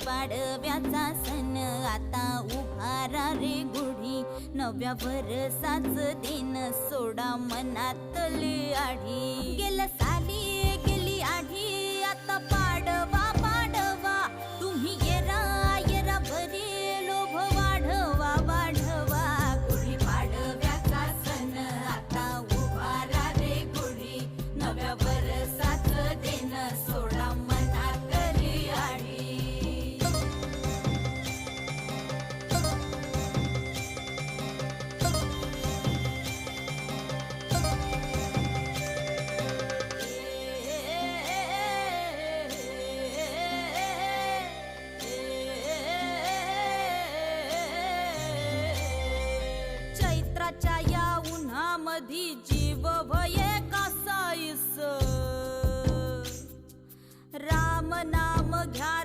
पाडव्याचा सण आता उभारा रे गुढी, नव्या वर्षाच दिन सोडा मनातली आढी. गेल्या साली गेली आढी, आता पाडवा पाडवा, तुम्ही येरा येरा बरी लोभ वाढवा वाढवा. गुढी पाडव्याचा सण आता उभारा रे गुढी, नव्या वर्षाच दिन सोडा मनातली आढी. चैत्राच्या या उन्हामधी जीव भये कासाईस, राम नाम घ्या